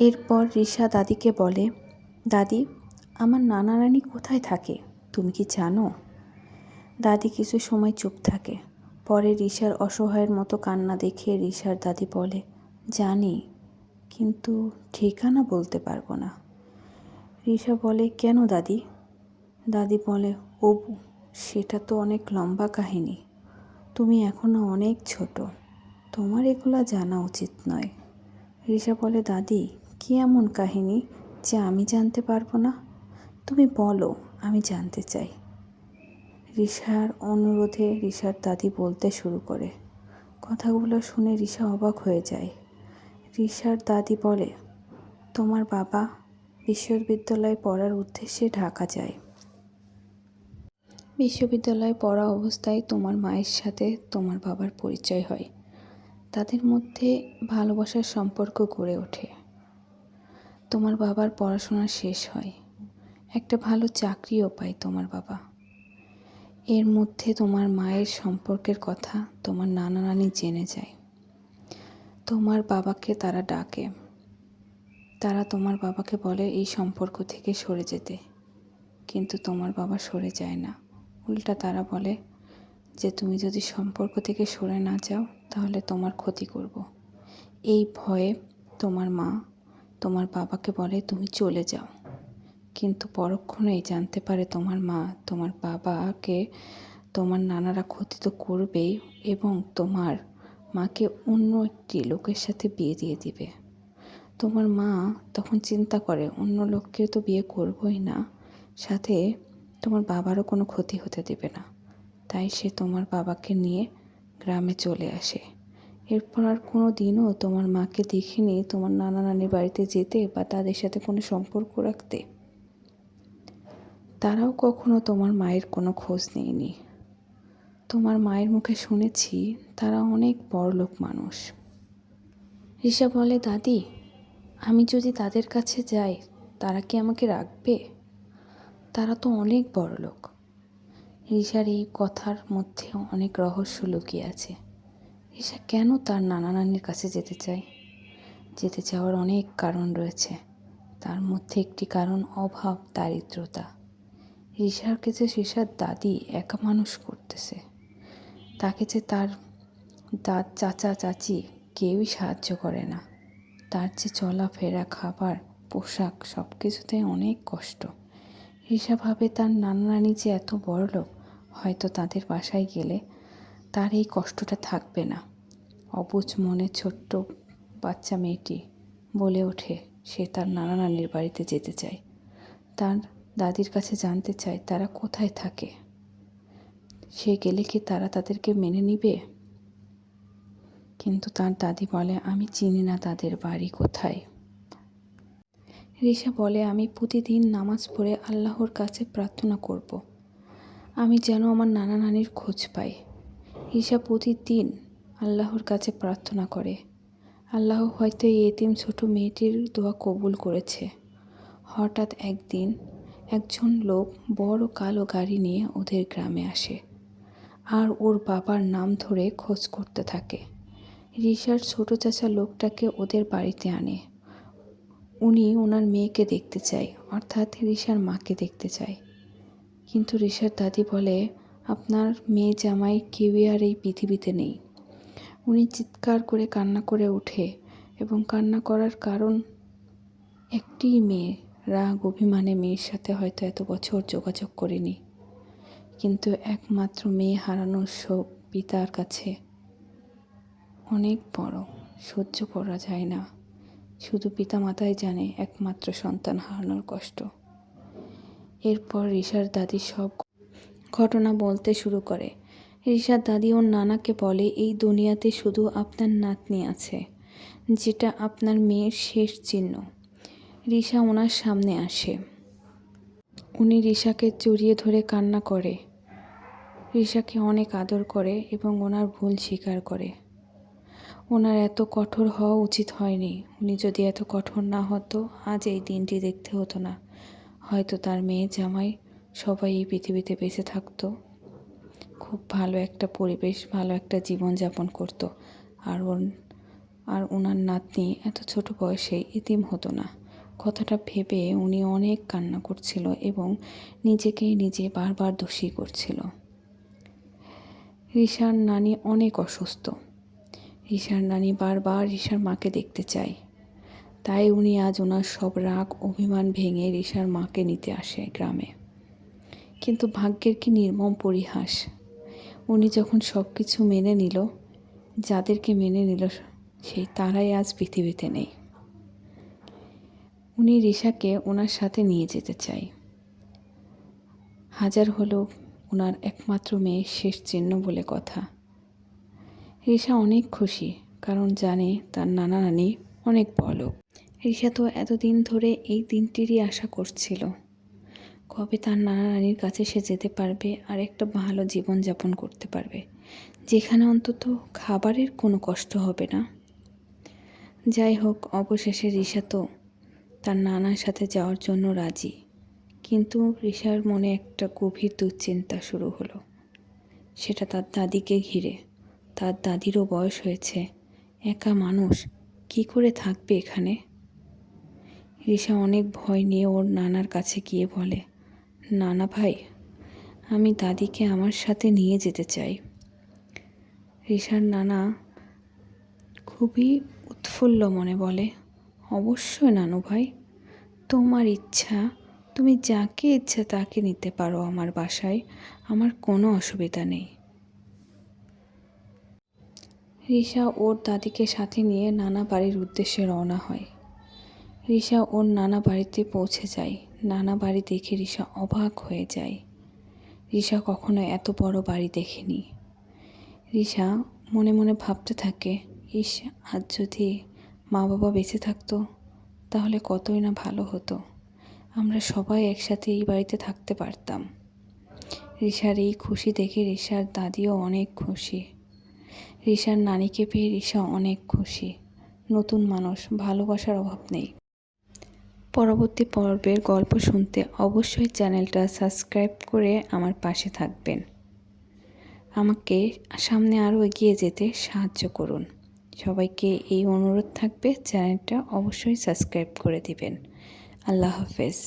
এরপর রিশা দাদিকে বলে, দাদি, আমার নানা নানি কোথায় থাকে তুমি কি জানো? দাদি কিছু সময় চুপ থাকে। পরে রিশার অসহায়ের মতো কান্না দেখে রিশার দাদি বলে, জানি, কিন্তু ঠিকানা বলতে পারবো না। রিশা বলে, কেন দাদি? দাদি বলে, অবু, সেটা তো অনেক লম্বা কাহিনী। তুমি এখনো অনেক ছোট, তোমার এগুলা জানা উচিত নয়। রিশা বলে, দাদি, কি এমন কাহিনী যে আমি জানতে পারবো না? তুমি বলো, আমি জানতে চাই। রিশার অনুরোধে রিশার দাদি বলতে শুরু করে। কথাগুলো শুনে রিশা অবাক হয়ে যায়। রিশার দাদি বলে, তোমার বাবা বিশ্ববিদ্যালয়ে পড়ার উদ্দেশ্যে ঢাকা যায়। বিশ্ববিদ্যালয়ে পড়া অবস্থায় তোমার মায়ের সাথে তোমার বাবার পরিচয় হয়। তাদের মধ্যে ভালোবাসার সম্পর্ক গড়ে ওঠে। তোমার বাবার পড়াশোনা শেষ হয়, একটা ভালো চাকরিও পায় তোমার বাবা। এর মধ্যে তোমার মায়ের সম্পর্কের কথা তোমার নানা নানি জেনে যায়। তোমার বাবাকে তারা ডাকে। তারা তোমার বাবাকে বলে এই সম্পর্ক থেকে সরে যেতে, কিন্তু তোমার বাবা সরে যায় না। উল্টা তারা বলে যে তুমি যদি সম্পর্ক থেকে সরে না যাও তাহলে তোমার ক্ষতি করব। এই ভয়ে তোমার মা তোমার বাবাকে বলে তুমি চলে যাও। কিন্তু পরক্ষণেই জানতে পারে তোমার মা তোমার বাবাকে তোমার নানারা ক্ষতি তো করবেই, এবং তোমার মাকে অন্য একটি লোকের সাথে বিয়ে দিয়ে দিবে। তোমার মা তখন চিন্তা করে অন্য লোককে তো বিয়ে করবই না, সাথে তোমার বাবারও কোনো ক্ষতি হতে দেবে না। তাই সে তোমার বাবাকে নিয়ে গ্রামে চলে আসে। এরপর আর কোনো দিনও তোমার মাকে দেখিনি তোমার নানা নানির বাড়িতে যেতে বা তাদের সাথে কোনো সম্পর্ক রাখতে। তারাও কখনো তোমার মায়ের কোনো খোঁজ নেয়নি। তোমার মায়ের মুখে শুনেছি তারা অনেক বড়লোক মানুষ। রিশা বলে, দাদি, আমি যদি তাদের কাছে যাই তারা কি আমাকে রাখবে? তারা তো অনেক বড়লোক। রিশার এই কথার মধ্যে অনেক রহস্য লুকিয়ে আছে। রিশা কেন তার নানা নানির কাছে যেতে চায়? যেতে চাওয়ার অনেক কারণ রয়েছে। তার মধ্যে একটি কারণ অভাব, দারিদ্রতা। রিশাকে যে রিশার দাদি একা মানুষ করতেছে, তাকে যে তার চাচা চাচি কেউই সাহায্য করে না। তার যে চলাফেরা, খাবার, পোশাক সব কিছুতেই অনেক কষ্ট। রিশা ভাবে তার নানা নানি যে এত বড়লোক, হয়তো তাদের বাসায় গেলে তার এই কষ্টটা থাকবে না। অবুঝ মনে ছোট্ট বাচ্চা মেয়েটি বলে ওঠে সে তার নানা নানির বাড়িতে যেতে চায়। তার দাদির কাছে জানতে চায় তারা কোথায় থাকে। সে গেলে কি তারা তাদেরকে মেনে নিবে? কিন্তু তার দাদি বলে, আমি চিনি না তাদের বাড়ি কোথায়। রিশা বলে, আমি প্রতিদিন নামাজ পড়ে আল্লাহর কাছে প্রার্থনা করব, আমি যেন আমার নানা নানির খোঁজ পাই। রিশা প্রতিদিন আল্লাহর কাছে প্রার্থনা করে। আল্লাহ হয়তো এই এতিম ছোট মেয়েটির দোয়া কবুল করেছে। হঠাৎ একদিন একজন লোক বড় কালো গাড়ি নিয়ে ওদের গ্রামে আসে আর ওর বাবার নাম ধরে খোঁজ করতে থাকে। রিশার ছোট চাচা লোকটাকে ওদের বাড়িতে আনে। উনি ওনার মেয়েকে দেখতে চায়, অর্থাৎ রিশার মাকে দেখতে চায়। কিন্তু রিশার দাদি বলে, আপনার মেয়ে জামাই কেউই আর এই পৃথিবীতে নেই। উনি চিৎকার করে কান্না করে ওঠে এবং কান্না করার কারণ একটি মেয়ে, রাগ অভিমানে মেয়ের সাথে হয়তো এত বছর যোগাযোগ করেনি, কিন্তু একমাত্র মেয়ে হারানোর শোক পিতার কাছে অনেক বড়, সহ্য করা যায় না। শুধু পিতামাতাই জানে একমাত্র সন্তান হারানোর কষ্ট। এরপর রিশার দাদি সব ঘটনা বলতে শুরু করে। রিশার দাদি ওর নানাকে বলে, এই দুনিয়াতে শুধু আপনার নাতনি আছে, যেটা আপনার মেয়ের শেষ চিহ্ন। রিশা ওনার সামনে আসে। উনি রিশাকে জড়িয়ে ধরে কান্না করে, রিশাকে অনেক আদর করে এবং ওনার ভুল স্বীকার করে। ওনার এত কঠোর হওয়া উচিত হয়নি। উনি যদি এত কঠোর না হতো আজ এই দিনটি দেখতে হতো না। হয়তো তার মেয়ে জামাই সবাই এই পৃথিবীতে বেঁচে থাকতো, খুব ভালো একটা পরিবেশ, ভালো একটা জীবনযাপন করতো, আর ওর আর ওনার নাতনি এত ছোট বয়সে এতিম হতো না। কথাটা ভেবে উনি অনেক কান্না করছিল এবং নিজেকেই নিজে বারবার দোষী করছিল। রিশার নানি অনেক অসুস্থ। রিশার নানি বারবার রিশার মাকে দেখতে চায়। তাই উনি আজ ওনার সব রাগ অভিমান ভেঙে রিশার মাকে নিতে আসে গ্রামে। কিন্তু ভাগ্যের কি নির্মম পরিহাস, উনি যখন সব কিছু মেনে নিল, যাদেরকে মেনে নিল সেই তারাই আজ পৃথিবীতে নেই। উনি রিশাকে ওনার সাথে নিয়ে যেতে চায়। হাজার হলেও ওনার একমাত্র মেয়ের শেষ চিহ্ন বলে কথা। রিশা অনেক খুশি, কারণ জানে তার নানা নানি অনেক বড়লোক। রিশা তো এতদিন ধরে এই দিনটিরই আশা করছিল, কবে তার নানা নানির কাছে সে যেতে পারবে আর একটা ভালো জীবনযাপন করতে পারবে, যেখানে অন্তত খাবারের কোনো কষ্ট হবে না। যাই হোক, অবশেষে রিশা তো তার নানার সাথে যাওয়ার জন্য রাজি। কিন্তু রিশার মনে একটা গভীর দুশ্চিন্তা শুরু হলো, সেটা তার দাদিকে ঘিরে। তার দাদিরও বয়স হয়েছে, একা মানুষ কি করে থাকবে এখানে। রিশা অনেক ভয় নিয়ে ওর নানার কাছে গিয়ে বলে, নানা ভাই, আমি দাদিকে আমার সাথে নিয়ে যেতে চাই। রিশার নানা খুবই উৎফুল্ল মনে বলে, অবশ্যই নানু ভাই, তোমার ইচ্ছা, তুমি যাকে ইচ্ছা তাকে নিতে পারো আমার বাসায়, আমার কোনো অসুবিধা নেই। রিশা ওর দাদিকে সাথে নিয়ে নানা বাড়ির উদ্দেশ্যে রওনা হয়। রিশা ওর নানা বাড়িতে পৌঁছে যায়। নানা বাড়ি দেখে রিশা অবাক হয়ে যায়। রিশা কখনো এত বড় বাড়ি দেখেনি। রিশা মনে মনে ভাবতে থাকে, ইস, আজ যদি মা বাবা বেঁচে থাকতো তাহলে কতই না ভালো হতো, আমরা সবাই একসাথে এই বাড়িতে থাকতে পারতাম। রিশার এই খুশি দেখে রিশার দাদিও অনেক খুশি। রিশার নানিকে পেয়ে রিশা অনেক খুশি। নতুন মানুষ, ভালোবাসার অভাব নেই। পরবর্তী পর্বের গল্প শুনতে অবশ্যই চ্যানেলটা সাবস্ক্রাইব করে আমার পাশে থাকবেন। আমাকে সামনে আরও এগিয়ে যেতে সাহায্য করুন। সবাইকে এই অনুরোধ থাকবে, চ্যানেলটা অবশ্যই সাবস্ক্রাইব করে দিবেন। আল্লাহ হাফেজ।